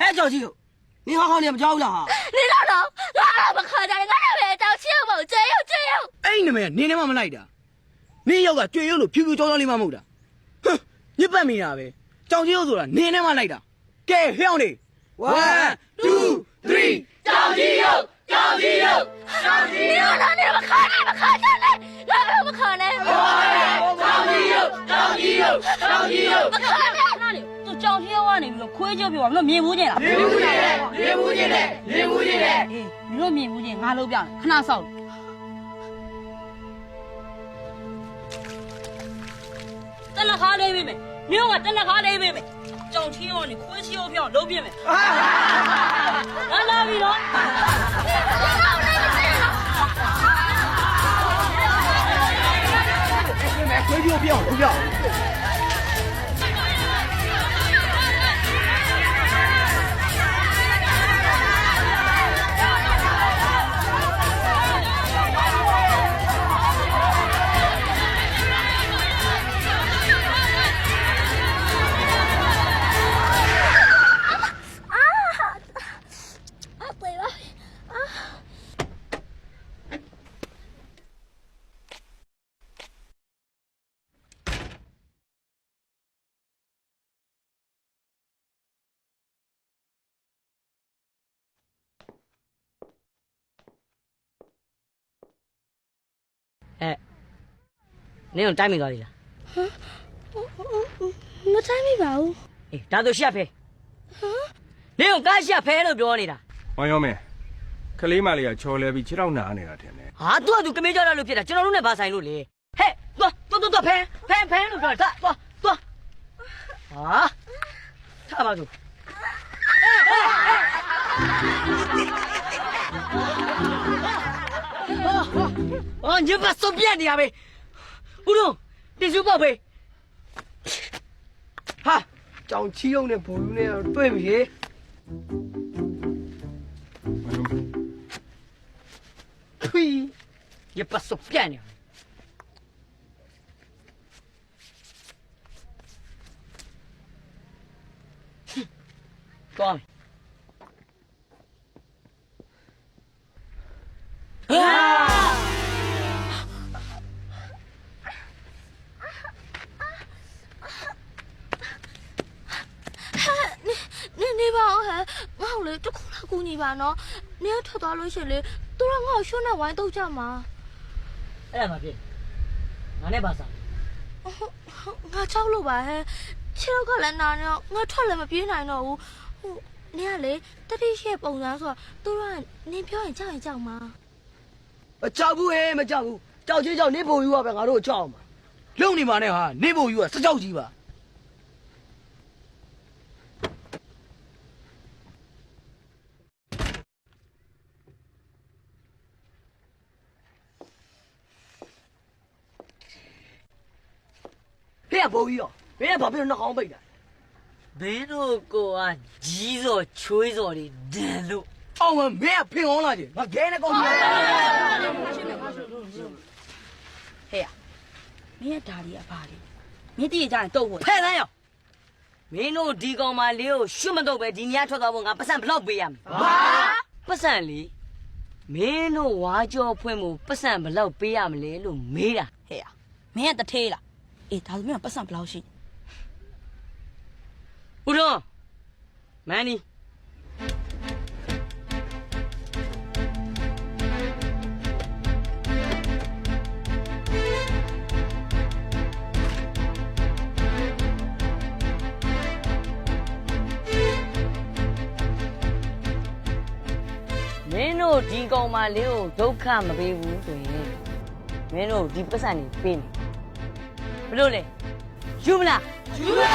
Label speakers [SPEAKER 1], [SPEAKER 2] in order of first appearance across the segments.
[SPEAKER 1] 哎，赵七，你好好的不着了哈？
[SPEAKER 2] 你老老，我不可能，我那边赵七冇这样。
[SPEAKER 1] 哎，你们，你妈妈来的？你要个最有路，屁股照照你妈妈的。哼，你半米啊呗？赵七又做了，你他妈来的？给兄弟 ，1 2 3，
[SPEAKER 2] 赵七友，赵七友，赵七友，你不可能，我不可能。
[SPEAKER 3] 赵七友，赵七友，赵七友，
[SPEAKER 2] 不可能。
[SPEAKER 4] 哪里？都张天王那边亏就比我们面不见了。
[SPEAKER 3] 面不见嘞，面不见嘞，面不见嘞。
[SPEAKER 4] 哎，你说面不见，俺老表看哪少？等了好嘞，妹妹，你我等了好嘞，妹妹。张天王的亏起要票，老表妹。俺哪边了？
[SPEAKER 1] 回去不要，不要。
[SPEAKER 4] 哎，你用တိုင်းမိသွားပြီလား
[SPEAKER 2] မတိုင်းမိပါဘူး
[SPEAKER 4] အေးဒါဆိုရှက်ဖဲနင်ကကားရှက်ဖဲလို့ပြောနေတာ
[SPEAKER 5] ။မောင်ရောမင်းကလေးမလေးကချော်လဲပြီးခြေထောက်နာနေတာထင်တယ်
[SPEAKER 4] ဟာသူကသူကမေးကြတာလို့ဖြစ်တာကျွန်တော်တို့နဲ့ဘာဆိုင်လို့လဲဟဲ့သွားဖဲလို့ပြောတာသွားဟာထားပါစို့哦，你把手变的呀呗？不中，你手宝贝。
[SPEAKER 1] 哈，张七用的不用的，对不起。
[SPEAKER 5] ။မောင်ရောမင်း
[SPEAKER 4] 呸！你把手变的。哼，သွားမယ်
[SPEAKER 2] နေပါဦးဟဲ့ငါ့ကိုလေတခုလောက်ကူညီပါနော်နင်ကထွက်သွားလို့ရှိရင်လေသူတို့ငါ့ကိုရှုံးနဲ့ဝိုင်းတော့ကြမှာ
[SPEAKER 4] အဲ့ဒါမှဖြစ်ငါနဲ့ပါစား
[SPEAKER 2] ငါချောက်လို့ပါဟဲ့ခြေတော့ကလည်းနာနေတော့ငါထွက်လည်းမပြေးနိုင်တော့ဘူးဟိုနင်ကလေတတိရှိရဲ့ပုံစံဆိုတော့သူတို့ကနင်ပြောရင်ကြောက်ရင်ကြောက်မှာ
[SPEAKER 1] ကြောက်ဘူးဟဲ့မကြောက်ဘူးကြောက်ချင်းကြောက်နေဖို့ယူရပဲငါတို့ကြောက်မှာလုံနေမှာနဲ့ဟာနေဖို့ယူကစကြောက်ကြီးပါဟဲ့ဘိုးကြီးရောဘယ်ကဘာဖြစ်လို့နှာခေါင်းပိတ်တာ
[SPEAKER 4] မင်းတို့ကိုကကြီးစော်ချွေးစော်တွေဒန်လို့
[SPEAKER 1] အောင်မမင်းကဖင်အောင်လာကြီးငါခဲနဲ့ကောင်းပြီ
[SPEAKER 4] ဟဲ့ရမင်းရဲ့ဓာရီအဖာလေးမင်းတည့်ကြရင်တော့ဖို့ဖဲသန်းရောမင်းတို့ဒီကောင်မလေးကိုရှွတ်မတော့ပဲဒီညထွက်သွားဖို့ငါပတ်စံဘလောက်ပေးရမလဲဘာပတ်စံလေးမင်းတို့ဝါကြောဖွင့်မှုပတ်စံဘလောက်ပေးရမလဲလို့မေးတာဟဲ့ရမင်းကတထေးလားအေးဒါဆိုမင်းကပတ်စံဘလောက်ရှိဦးတော်မန်နီမင်းတို့ဒီကောင်မလေးကိုဒုက္ခမပေးဘူးဆိုရင်မင်းတို့ဒီပတ်စံနေပေးမယ်ဘယ်လိုလဲယူမလားယူမယ်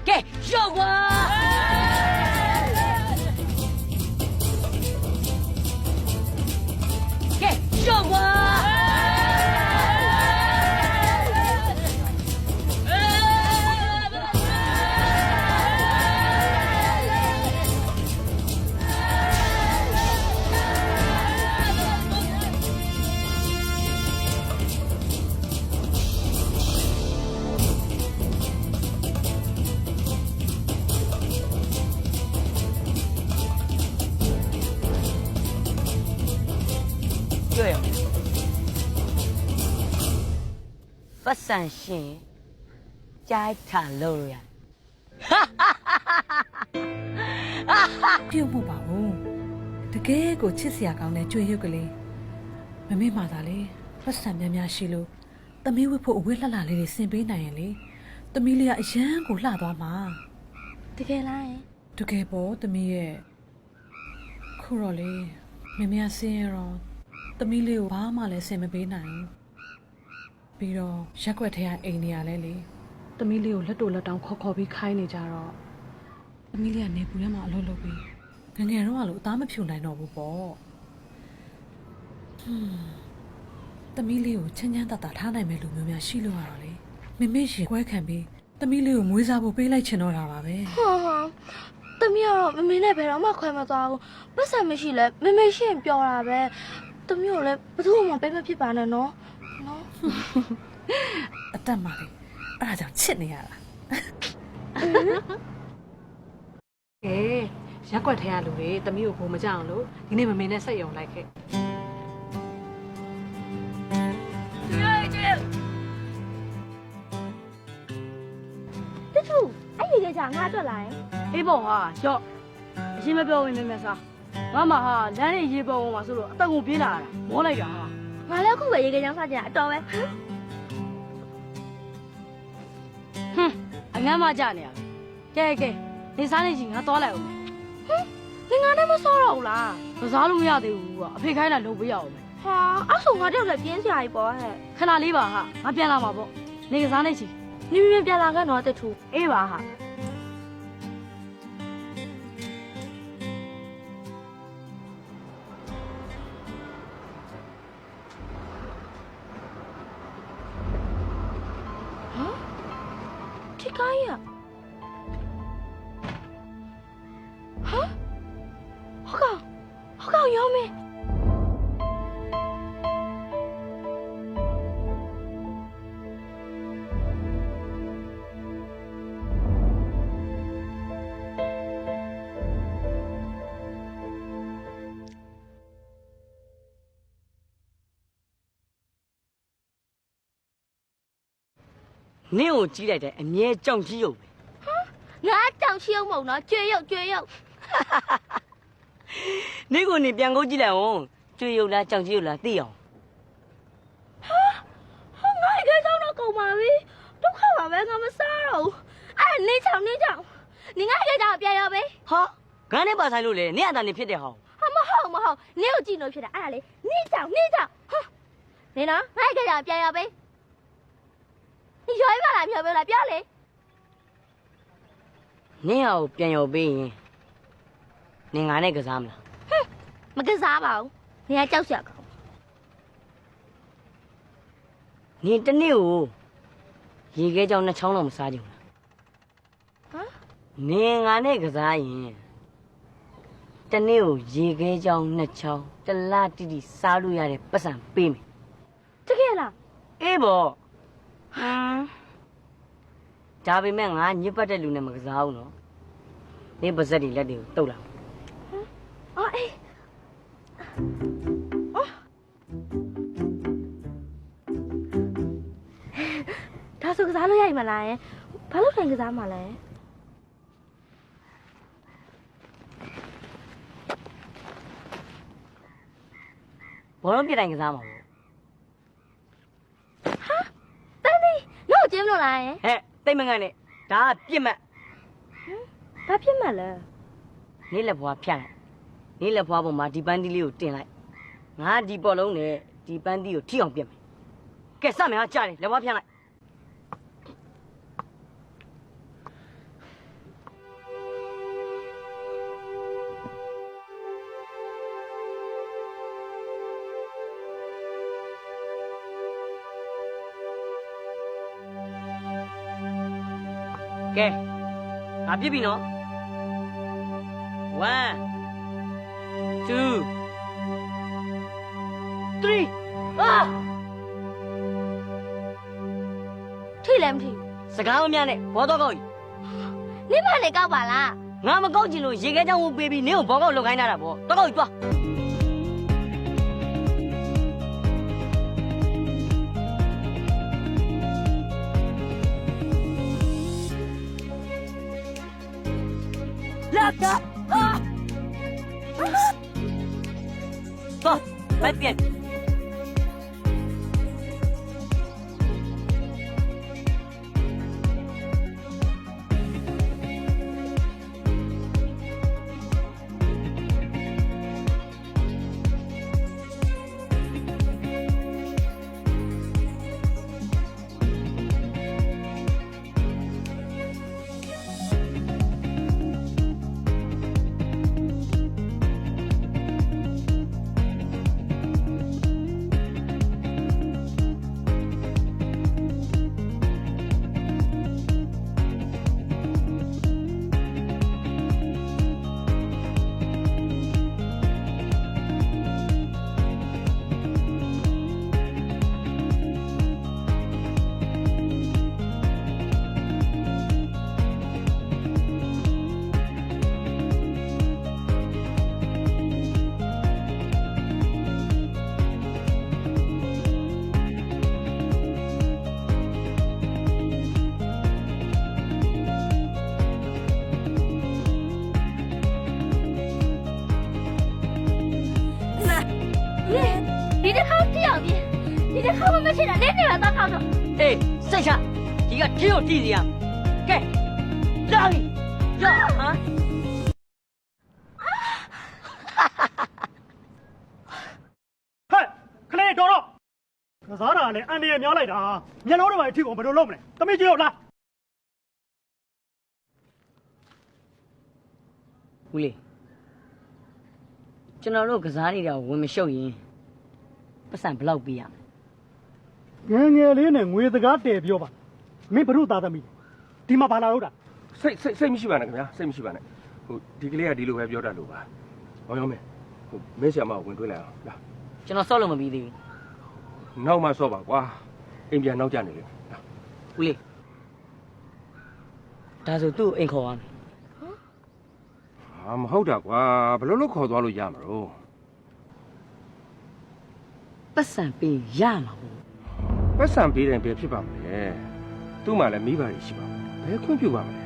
[SPEAKER 4] ကဲရောက်ပါကဲရောက်ပါ ပတ်စံရှင်ကြိုက်တာလို့ရ
[SPEAKER 6] ပြုတ်မှုပါဘူးတကယ်ကိုချစ်စရာကောင်းတဲ့ကြွေရုပ်ကလေးမမေ့မှသာလေပတ်စံများများရှိလို့သမီးဝတ်ဖို့အဝတ်လှလှလေးတွေဆင်ပေးနိုင်ရင်လေသမီးလေးကအရန်ကိုလှသွားမှာ
[SPEAKER 2] တကယ်လားယင်
[SPEAKER 6] တကယ်ပေါ့သမီးရဲ့ခုတော့လေမမေကဆင်းရတော့သမီးလေးကိုဘာမှလည်းဆင်မပေးနိုင်ဘူးပြီးတော့ရက်ွက်ထဲကအိမ်နေရလဲလေသမီးလေးကိုလက်တို့လက်တောင်းခေါ်ပြီးခိုင်းနေကြတော့သမီးလေးကနေပူထဲမှာအလုပ်လုပ်ပြီးငယ်ငယ်တော့အလိုအသားမဖြူနိုင်တော့ဘူးပေါ့သမီးလေးကိုချမ်းချမ်းသာသာထားနိုင်မယ်လို့မျိုးများရှိလို့ရတော့လေမမေရေခွဲခံပြီးသမီးလေးကိုမွေးစားဖို့ပေးလိုက်ချင်တော့တာပါပဲ
[SPEAKER 2] ဟာတမီးကတော့မမေနဲ့ဘယ်တော့မှခွဲမသွားဘူးပတ်စံမရှိလဲမမေရှရင်ပြောတာပဲတမီးကိုလည်းဘယ်သူမှပေးမဖြစ်ပါနဲ့နော်
[SPEAKER 6] အတက်ပါလေအဲ့ဒါကြောင့်ချစ်နေရတာကဲရက်ွက်ထဲကလူတွေတမီးကိုဘုံမကြအောင်လို့ဒီနေ့မမေနဲ့ဆက်ယုံလိုက်ခဲ့
[SPEAKER 2] တချို့အဲ့ဒီကငါအတွက်လာရင်
[SPEAKER 7] အေးပေါ့ဟာရော့အရှင်းမပြောဝင်နေမယ်စားငါမှဟာလမ်းလေးရေပေါ်မှာဆိုလို့အတက်ကိုပြေးလာတာမောလိုက်တာဟာ
[SPEAKER 2] ငါလည်းခုပဲရေကချောင်းစားကြတာအတော်ပဲ
[SPEAKER 7] ဟွန်းအငမ်းမကြနေရပဲကဲနေစားနေချင်ငါသွားလိုက်အောင်
[SPEAKER 2] နင်ငါနဲ့မဆောတော့ဘူးလား
[SPEAKER 7] မစားလို့မရသေးဘူးကွာအဖေခိုင်းတာလုပ်ပေးရအောင်
[SPEAKER 2] ဟာအဲ့ဆိုငါတို့လည်းပြင်းစရာကြီးပေါ့ဟဲ့
[SPEAKER 7] ခဏလေးပါဟာငါပြန်လာမှာပေါ့နေကစားနေချင်
[SPEAKER 2] နင်မြင်ပြန်လာခဲ့တော့တထူ
[SPEAKER 7] အေးပါဟာ
[SPEAKER 2] ထိကိုင်းရဟာဟုတ်ကောင်ရောမင်း
[SPEAKER 4] နင့်ကိုကြီးလိုက်တဲ့အမြဲကြောင်ကြီးရုပ်ပဲ
[SPEAKER 2] ငါတောင်ချီအောင်မဟုတ်နော်ကြွေရုပ်
[SPEAKER 4] နင့်ကိုနေပြန်ကိုကြည့်လိုက်အောင်ကျွေရုပ်လားကြောင်ကြီးရုပ်လားသိအောင်
[SPEAKER 2] ဟာငါ့ရဲ့ကြောင့်တော့ကုန်ပါပြီဒုက္ခပါပဲငါမစားတော့ဘူးအဲ့နေချောင်းနင်ငါ့ရဲ့ကြောင့်ပြန်ရောပဲ
[SPEAKER 4] ဟာဂန်းနဲ့ပါဆိုင်လို့လေနင့်အတန်နေဖြစ်တဲ့ဟောင်း
[SPEAKER 2] ဟာမဟုတ်နင်ကိုကြည့်လို့ဖြစ်တာအဲ့ဒါလေနေချောင်းဟာနင်နော်ငါ့ရဲ့ကြောင့်ပြန်ရောပဲ你要不来，要不来，不要来。
[SPEAKER 4] နင့်ဟာကိုပြန်ရောပေးရင်နင်ငါနဲ့ကစားမလား
[SPEAKER 2] မကစားပါဘူး။နေရာကြောက်ရကောင်
[SPEAKER 4] နင်တစ်နေ့ကိုရေခဲကြောင်နှစ်ချောင်းတော့မစားကြဘူးလား
[SPEAKER 2] ။ဟမ်
[SPEAKER 4] နင်ငါနဲ့ကစားရင်တစ်နေ့ကိုရေခဲကြောင်နှစ်ချောင်းတစ်လတိတိစားလို့ရတဲ့ပတ်စံပေးမယ်
[SPEAKER 2] တကယ်လား
[SPEAKER 4] အေးပေါ့ဟမ်ဒါပေမဲ့ငါညစ်ပတ်တဲ့လူနဲ့မကစားဘူးနော်နင်ပါဇက်တွေလက်တွေကိုတုတ်လာ
[SPEAKER 2] ။အော်အေး။အော်ဒါဆိုကစားလို့ရည်မလားယင်။ဘာလို့ထိုင်ကစားမှာလဲ
[SPEAKER 4] ဘောလုံးပြတိုင်းကစားမှာပေါ့
[SPEAKER 2] ။တန်းဒီလို့ကျင်းလို့လားယင်
[SPEAKER 4] ဟဲ့တိတ်မငတ်နဲ့ဒါကပြစ်မှတ်
[SPEAKER 2] ။ဘာဖြစ်မှလဲ
[SPEAKER 4] နေလက်ဘွားဖြတ်လိုက်နေလက်ဘွားပေါ်မှာဒီပန်းတီးလေးကိုတင်လိုက်ငါဒီပေါ်လုံးနဲ့ဒီပန်းတီးကိုထိအောင်ပြစ်မယ်ကဲစမယ်ဟာကြားတယ်လက်ဘွားဖြတ်လိုက်ကဲငါပြစ်ပြီနော် 1 2 3အာ
[SPEAKER 2] ။ထိလည်းမထိဘူး
[SPEAKER 4] စကားမများနဲ့ဘောတော့ကောက်ကြီး
[SPEAKER 2] ။နင်မလည်းကောက်ပါလား
[SPEAKER 4] ငါမကောက်ချင်လို့ရေခဲချောင်းကိုပေးပြီးနင်းကိုဘောကောက်လုပ်ခိုင်းတာပေါ့တော့ကောက်ကြီးတွား走，快点。
[SPEAKER 2] 你这靠这样的，你这靠我们现在连那个大靠着。
[SPEAKER 4] 哎，剩下一个只有弟弟呀，给，让你，让啊！
[SPEAKER 8] ဟဲ့ခလေးတော်တော့ကစားတာလည်းအန်ဒီရများလိုက်တာမျက်လုံးတွေပါထိကုန်ဘယ်လိုလုပ်မလဲတမီးကြီးရောက်လား
[SPEAKER 4] ဦးလေးကျွန်တော်တို့ကစားနေတာဝင်မရှုပ်ရင်ပတ်စံဘယ်လောက်ပေးရမလဲ
[SPEAKER 8] ငယ်ငယ်လေးနဲ့ငွေစကားတည်ပြောပါမင်းဘုရုသားသမီးဒီမှာဘာလာလို့တာ
[SPEAKER 5] စိတ်မရှိပါနဲ့ခင်ဗျာစိတ်မရှိပါနဲ့ဟိုဒီကလေးကဒီလိုပဲပြောတတ်လို့ပါဟောရောမင်းဟိုမင်းဆရာမကိုဝင်တွေ့လိုက်အောင်လာ
[SPEAKER 4] ကျွန်တော်ဆော့လို့မပြီးသေးဘူး
[SPEAKER 5] နောက်မှဆော့ပါကွာအိမ်ပြန်နောက်ကျနေလေလာ
[SPEAKER 4] ဦးလေးဒါဆိုသူ့ကိုအိမ်ခေါ်ရမယ်
[SPEAKER 5] ဟာမဟုတ်တာကွာဘယ်လိုလုပ်ခေါ်သွားလို့ရမှာတော့
[SPEAKER 4] ပတ်စံပေးရမှာဘူး
[SPEAKER 5] ပတ်စံပေးတယ်ဘယ်ဖြစ်ပါမလဲသူ့မှာလည်းမိဘတွေရှိပါမယ်ဘယ်ခွင့်ပြုပါမလဲ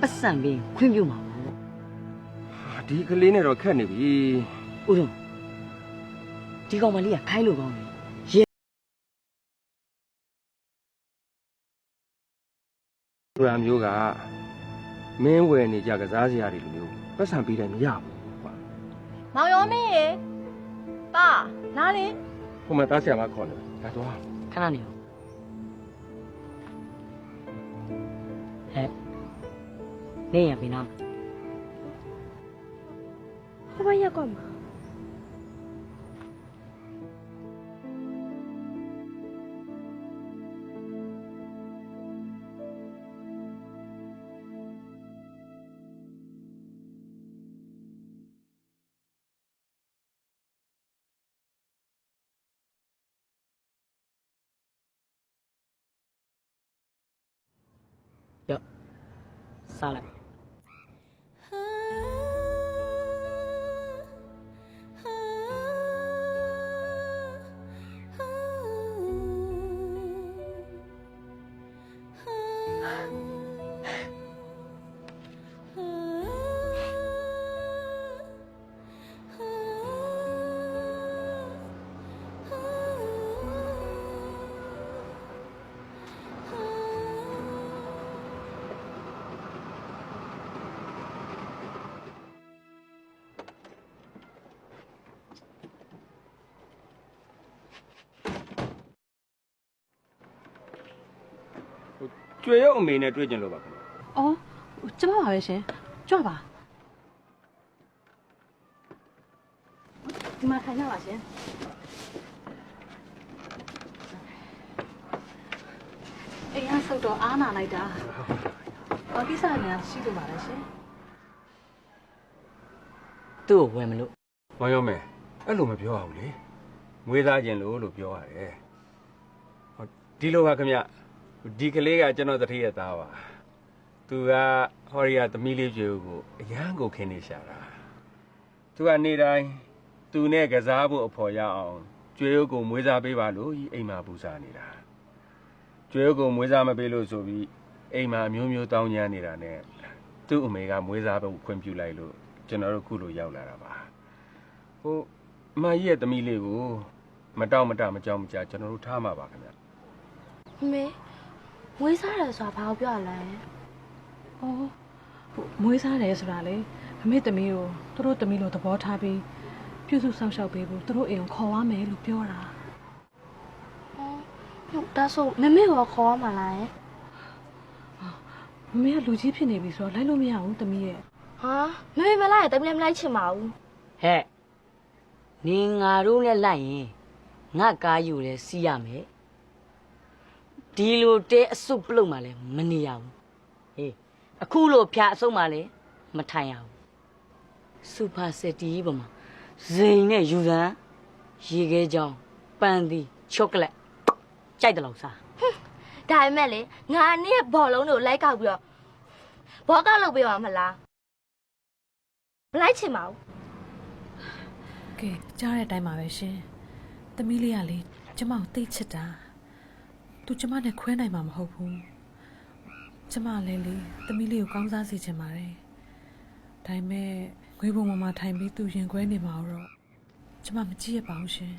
[SPEAKER 4] ပတ်စံပေးခွင့်ပြုမှာဘူး
[SPEAKER 5] ဟာဒီကလေးနဲ့တော့ခက်နေပြီ
[SPEAKER 4] ဦးဆုံးဒီကောင်မလေးကခိုင်းလို့ကောင်းတယ်ရေ
[SPEAKER 5] သူအမျိုးကမင်းဝယ်နေကြကစားစရာတွေလိုမျိုးပတ်စံပေးတယ်မရဘူးကွာ
[SPEAKER 2] မောင်ရောမင်းရေပါနားလေ
[SPEAKER 5] ဟိုမှာသားဆရာမခေါ်နေတယ်ဒါတော့
[SPEAKER 4] ခဏနေအောင်ဟဲ့နေရပြီနော်
[SPEAKER 2] ဟိုဘက်ရက်ကွက်မှာ
[SPEAKER 4] ရောစားလိုက်
[SPEAKER 5] ကျွေရုပ်အမေနဲ့တွေ့ကြလို့ပါခင်ဗျ
[SPEAKER 6] ။အော်ကျမပါပဲရှင်။ကြွပါ။ဒီမှာထိုင်ကြပါရှင်။အိမ်ကဆုတ်တော့အားနာလိုက်တာ။ဘာကိစ္စများရှိလို့ပါလဲရှင်
[SPEAKER 4] သူ့ကိုဝယ်မလို့
[SPEAKER 5] ။မောင်ရောမဲအဲ့လိုမပြောအောင်လေ။မွေးသားခြင်းလို့ပြောရတယ်။ဟောဒီလိုပါခင်ဗျဒီကလေးကကျွန်တော်တတိယသားပါ။သူကဟောရီယာသမီးလေးကျွေကိုအရန်ကိုခင်းနေရှာတာ။သူကနေတိုင်းသူနဲ့ကစားဖို့အဖော်ရအောင်ကျွေကိုမွေးစားပေးပါလို့အိမ်မှာပူစားနေတာ။ကျွေကိုမွေးစားမပေးလို့ဆိုပြီးအိမ်မှာမျိုးမျိုးတောင်းညမ်းနေတာနဲ့ သူ့အမေကမွေးစားဖို့ခွင့်ပြုလိုက်လို့ကျွန်တော်တို့ခုလိုရောက်လာတာပါဟိုအမကြီးရဲ့သမီးလေးကိုမတောင့်မတမကြောက်မကြကျွန်တော်တို့ထားမှာပါခင်ဗျ
[SPEAKER 2] မေမွေးစားတယ်ဆိုတာဘာကိုပြောရလဲ
[SPEAKER 6] ။အော်မွေးစားတယ်ဆိုတာလေအမေသမီးကိုသူတို့သမီးလိုသဘောထားပြီးပြုစုဆောင်ရှောက်ပေးဖို့သူတို့အိမ်ကိုခေါ်ရမယ်လို့ပြောတာ
[SPEAKER 2] ဒါဆိုမမေကိုခေါ်ရမှာလား
[SPEAKER 6] ။မမေကလူကြီးဖြစ်နေပြီဆိုတော့လိုက်လို့မရဘူးသမီးရဲ့
[SPEAKER 2] ဟာမမေမလိုက်ရင်တမီးလည်းမလိုက်ချင်ပါဘူး
[SPEAKER 4] ဟဲ့နင်ငါတို့နဲ့လိုက်ရင်ငါကားယူလဲစီးရမယ်ဒီလိုတဲအစုပ်ပလုတ်မှလည်းမနေရဘူးဟေးအခုလိုဖြာအစုပ်မှလည်းမထိုင်ရဘူးစူပါစက်တီပေါ်မှာဇိမ်နဲ့ယူစမ်းရေခဲကြောင်းပန်းသီးချောကလက်ကြိုက်တယ်လို့စား
[SPEAKER 2] ဒါပေမဲ့လေငါနဲ့ဘောလုံးတွေကိုလိုက်ကောက်ပြီးတော့ဘောကောက်လုပ်ပေးပါမလားမလိုက်ချင်ပါဘူး
[SPEAKER 6] ။ကဲကြားတဲ့အတိုင်းပါပဲရှင်။သမီးလေးကလေကျမကိုသိချစ်တာ။ तू ကျမနဲ့ခွဲနိုင်မှာမဟုတ်ဘူး။ကျမလည်းလေသမီးလေးကိုကောင်းစားစေချင်ပါတယ်။ဒါပေမဲ့ငွေပုံမှာထိုင်ပြီး तू ရင်ခွဲနေမှာတော့ကျမမကြည့်ရပါဘူးရှင်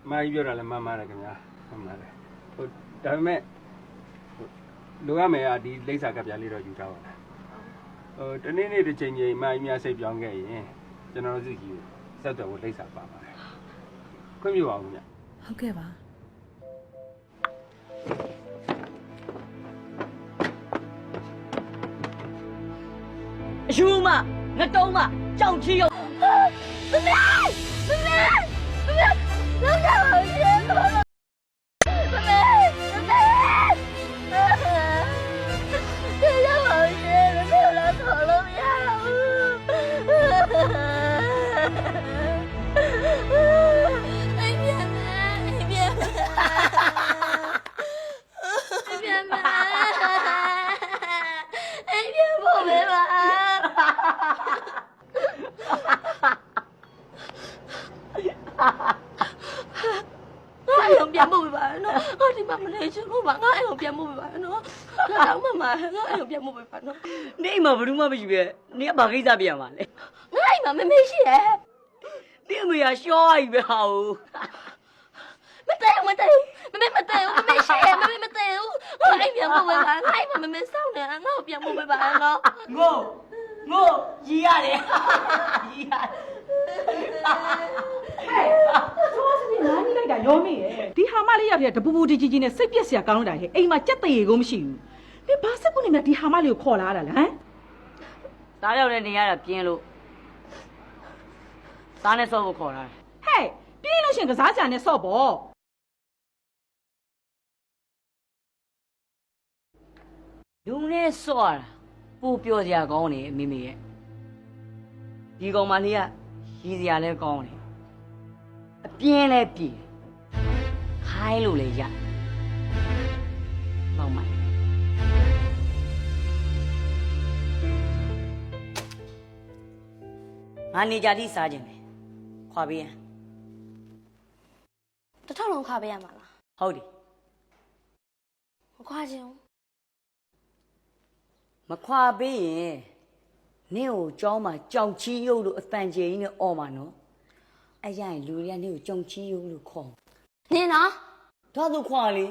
[SPEAKER 5] အမကြီးပြောတာလည်းမှန်ပါတယ်ခင်ဗျာမှန်ပါတယ်ဟိုဒါပေမဲ့လိုရမယ်ဒီလိမ့်စာကပ်ပြားလေးတော့ယူထားပါလားဟိုတနေ့နေ့တစ်ချိန်ချိန်အမကြီးများစိတ်ပြောင်းခဲ့ရင်ကျွန်တော်တို့စီကြီးဆက်တော်ကိုလိမ့်စာပါပါတယ်ခွင့်ပြုပါဦးခင်ဗျာ
[SPEAKER 6] ။ဟုတ်ကဲ့ပါ။
[SPEAKER 4] အယူမငတုံးမကြောင်ချီရုပ်
[SPEAKER 2] မမေလောက်ကြပါဦးရှင်မမေကြောက်ပါဦးရှင်မမေလာခေါ်လို့မရဘူးအိမ်ပြန်ဖို့ပဲပါငါ့အိမ်ပြန်ဖို့ပဲပါနော်ဟောဒီမှာမနေချင်လို့ပါငါ့အိမ်ပြန်ဖို့ပဲပါနော်ငါတောင်းမှငါ့အိမ်ပြန်ဖို့ပဲပါနော်
[SPEAKER 4] နေအိမ်မှာဘယ်သူမှမရှိပဲနေကဘာကိစ္စပြရမှာလဲ
[SPEAKER 2] ငါ့အိမ်မှာမမေရှိရဲ့
[SPEAKER 4] နေအမေကရှော့ကြီးပဲဟာဦး
[SPEAKER 2] မတဲဘူးမမရှိရဲ့မမတဲဘူးငါ့အိမ်ပြန်ဖို့ပဲပါငါ့အိမ်မှာမမေစောင့်နေတာငါ့ကိုပြန်ဖို့ပဲပါနော်
[SPEAKER 4] ငိုရီးရတယ်ရီးရတယ်
[SPEAKER 7] နားကြီးလိုက်တာရောမိရဲ့ဒီဟာမလေးရောက်တဲ့တပူပူတီကြီးနဲ့စိတ်ပြက်စရာကောင်းတာဟဲ့အိမ်မှာကြက်တရေကိုမရှိဘူးဒီဘာစက်ကုန်နေမြဒီဟာမလေးကိုခေါ်လာတာလားဟမ်
[SPEAKER 4] သားရောက်တဲ့နေရတာပြင်းလို့သားနဲ့ဆော့ဖို့ခေါ်တာ
[SPEAKER 7] ဟဲ့ပြင်းလို့ရှင်ကစားကြနဲ့ဆော့ပေါ့
[SPEAKER 4] လူနဲ့ဆော့ရတာပို့ပြောစရာကောင်းနေအမေမေရဲ့ဒီကောင်မလေးကရည်စရာလည်းကောင်းတယ်အပြင်းလည်းပြေခိုင်းလို့လည်းရမောင်မငါနေကြတိစားခြင်းပဲခွာပေးရန်
[SPEAKER 2] တစ်ထောက်လုံးခါပေးရမှာလား
[SPEAKER 4] ဟုတ်တယ်
[SPEAKER 2] မခွာချင်ဘူး
[SPEAKER 4] မခွာပေးရင်နင့်ကိုကြောင်းမှာကြောင်ချီရုပ်လို့အတန်ကျေကြီးနဲ့អော်မှာနော်အဲ့ရရင်လူတွေကနင့်ကိုကြောင်ချီရုပ်လို့ခေါ်
[SPEAKER 2] နင်နော်
[SPEAKER 4] တော့သူခွာလေ